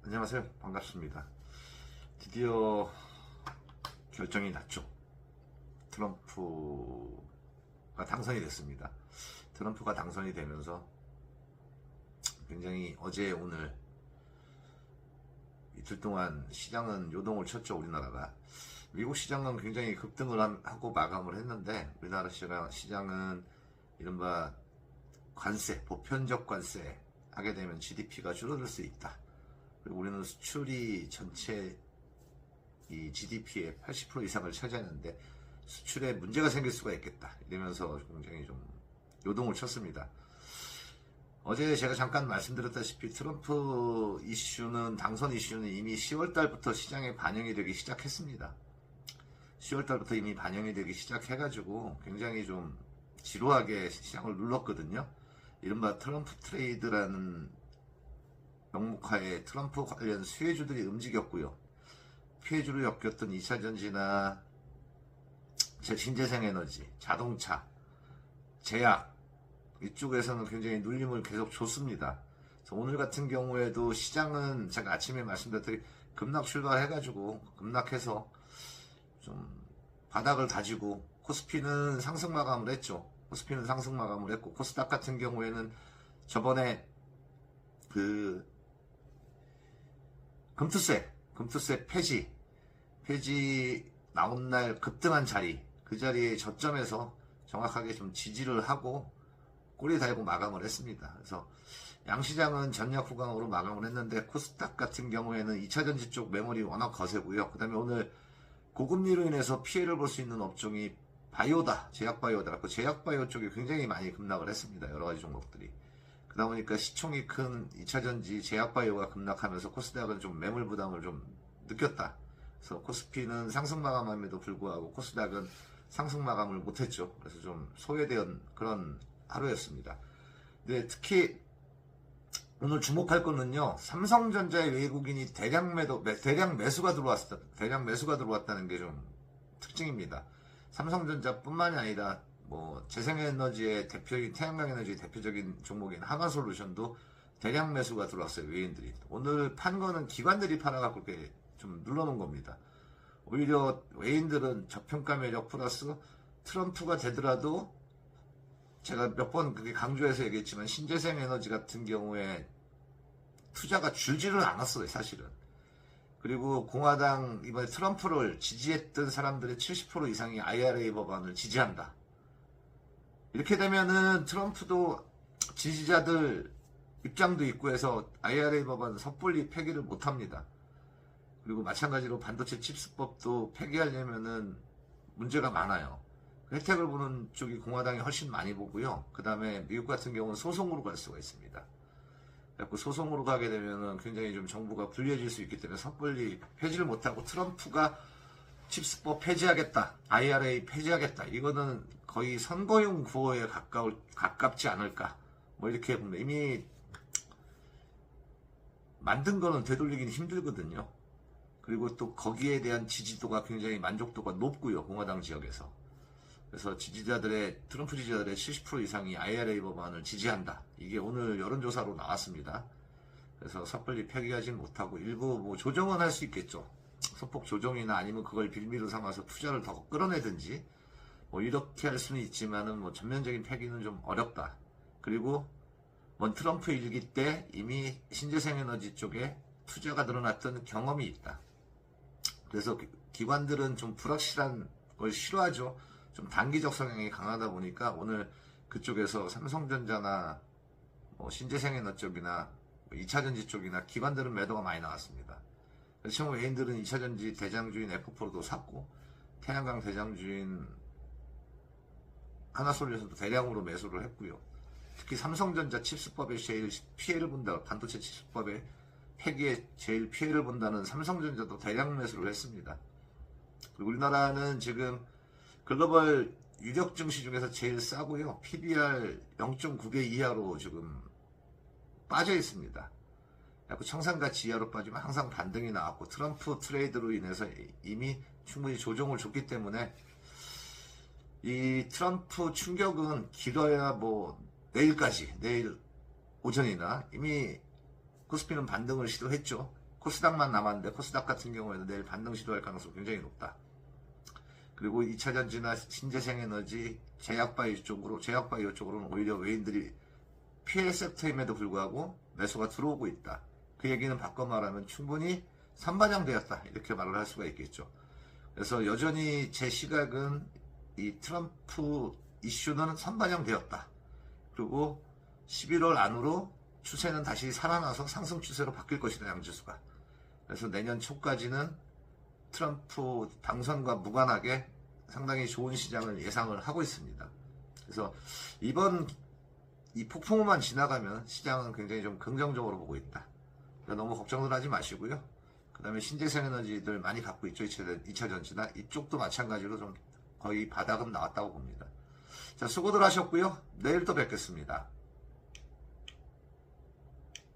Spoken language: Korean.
안녕하세요. 반갑습니다. 드디어 결정이 났죠. 트럼프가 당선이 됐습니다. 트럼프가 당선이 되면서 굉장히 어제 오늘 이틀 동안 시장은 요동을 쳤죠. 우리나라가. 미국 시장은 굉장히 급등을 하고 마감을 했는데 우리나라 시장은 이른바 관세, 보편적 관세 하게 되면 GDP가 줄어들 수 있다. 그리고 우리는 수출이 전체 이 GDP의 80% 이상을 차지하는데 수출에 문제가 생길 수가 있겠다. 이러면서 굉장히 좀 요동을 쳤습니다. 어제 제가 잠깐 말씀드렸다시피 트럼프 이슈는, 당선 이슈는 이미 10월 달부터 시장에 반영이 되기 시작했습니다. 10월 달부터 이미 반영이 되기 시작해가지고 굉장히 좀 지루하게 시장을 눌렀거든요. 이른바 트럼프 트레이드라는 명목하에 트럼프 관련 수혜주들이 움직였고요. 피해주로 엮였던 2차전지나 신재생에너지, 자동차, 제약 이쪽에서는 굉장히 눌림을 계속 줬습니다. 그래서 오늘 같은 경우에도 시장은 제가 아침에 말씀드렸더니 급락 출발해가지고 급락해서 좀 바닥을 다지고 코스피는 상승 마감을 했죠. 코스피는 상승 마감을 했고 코스닥 같은 경우에는 저번에 금투세 폐지 나온 날 급등한 자리, 그 자리에 저점에서 정확하게 좀 지지를 하고 꼬리 달고 마감을 했습니다. 그래서 양시장은 전략 후강으로 마감을 했는데 코스닥 같은 경우에는 2차전지 쪽 매물이 워낙 거세고요. 그 다음에 오늘 고금리로 인해서 피해를 볼 수 있는 업종이 바이오다, 제약바이오다. 그 제약바이오 쪽이 굉장히 많이 급락을 했습니다. 여러가지 종목들이. 그러다 보니까 시총이 큰 2차전지 제약바이오가 급락하면서 코스닥은 좀 매물 부담을 좀 느꼈다. 그래서 코스피는 상승 마감함에도 불구하고 코스닥은 상승 마감을 못했죠. 그래서 좀 소외된 그런 하루였습니다. 근데 특히 오늘 주목할 거는요, 삼성전자의 외국인이 대량 매수가 들어왔다는 게 좀 특징입니다. 삼성전자뿐만이 아니라 재생에너지의 대표적인, 태양광에너지의 대표적인 종목인 하나솔루션도 대량 매수가 들어왔어요. 외인들이. 오늘 판 거는 기관들이 팔아갖고 이렇게 좀 눌러놓은 겁니다. 오히려 외인들은 저평가 매력 플러스 트럼프가 되더라도 제가 몇 번 그게 강조해서 얘기했지만 신재생에너지 같은 경우에 투자가 줄지를 않았어요. 사실은. 그리고 공화당 이번에 트럼프를 지지했던 사람들의 70% 이상이 IRA 법안을 지지한다. 이렇게 되면은 트럼프도 지지자들 입장도 있고 해서 IRA 법안 섣불리 폐기를 못합니다. 그리고 마찬가지로 반도체 칩스법도 폐기하려면은 문제가 많아요. 혜택을 보는 쪽이 공화당이 훨씬 많이 보고요. 그 다음에 미국 같은 경우는 소송으로 갈 수가 있습니다. 그래서 소송으로 가게 되면은 굉장히 좀 정부가 불리해질 수 있기 때문에 섣불리 폐지를 못하고 트럼프가 칩스법 폐지하겠다, IRA 폐지하겠다, 이거는 거의 선거용 구호에 가깝지 않을까, 이렇게 봅니다. 이미 만든 거는 되돌리기는 힘들거든요. 그리고 또 거기에 대한 지지도가 굉장히 만족도가 높고요, 공화당 지역에서. 그래서 트럼프 지지자들의 70% 이상이 IRA 법안을 지지한다. 이게 오늘 여론조사로 나왔습니다. 그래서 섣불리 폐기하지 못하고 일부 조정은 할 수 있겠죠. 소폭 조정이나 아니면 그걸 빌미로 삼아서 투자를 더 끌어내든지 이렇게 할 수는 있지만은 전면적인 폐기는 좀 어렵다. 그리고 트럼프 일기 때 이미 신재생에너지 쪽에 투자가 늘어났던 경험이 있다. 그래서 기관들은 좀 불확실한 걸 싫어하죠. 좀 단기적 성향이 강하다 보니까 오늘 그쪽에서 삼성전자나 신재생에너지 쪽이나 2차전지 쪽이나 기관들은 매도가 많이 나왔습니다. 그래서 외인들은 2차전지 대장주인 F4도 샀고 태양광 대장주인 하나솔루션도 대량으로 매수를 했고요. 특히 삼성전자 칩스법에 제일 피해를 본다, 반도체 칩스법의 폐기에 제일 피해를 본다는 삼성전자도 대량 매수를 했습니다. 그리고 우리나라는 지금 글로벌 유력 증시 중에서 제일 싸고요. PBR 0.9배 이하로 지금 빠져 있습니다. 청산가치 이하로 빠지면 항상 반등이 나왔고 트럼프 트레이드로 인해서 이미 충분히 조정을 줬기 때문에 이 트럼프 충격은 길어야 내일 오전이나 이미 코스피는 반등을 시도했죠. 코스닥만 남았는데 코스닥 같은 경우에는 내일 반등 시도할 가능성이 굉장히 높다. 그리고 2차전지나 신재생에너지, 제약바이오 쪽으로는 오히려 외인들이 피해 섹터임에도 불구하고 매수가 들어오고 있다. 그 얘기는 바꿔 말하면 충분히 선반영되었다. 이렇게 말을 할 수가 있겠죠. 그래서 여전히 제 시각은 이 트럼프 이슈는 선반영되었다. 그리고 11월 안으로 추세는 다시 살아나서 상승 추세로 바뀔 것이다. 양지수가. 그래서 내년 초까지는 트럼프 당선과 무관하게 상당히 좋은 시장을 예상을 하고 있습니다. 그래서 이번 이 폭풍우만 지나가면 시장은 굉장히 좀 긍정적으로 보고 있다. 그러니까 너무 걱정들 하지 마시고요. 그 다음에 신재생에너지들 많이 갖고 있죠. 2차 전지나 이쪽도 마찬가지로 좀 거의 바닥은 나왔다고 봅니다. 자, 수고들 하셨고요. 내일 또 뵙겠습니다.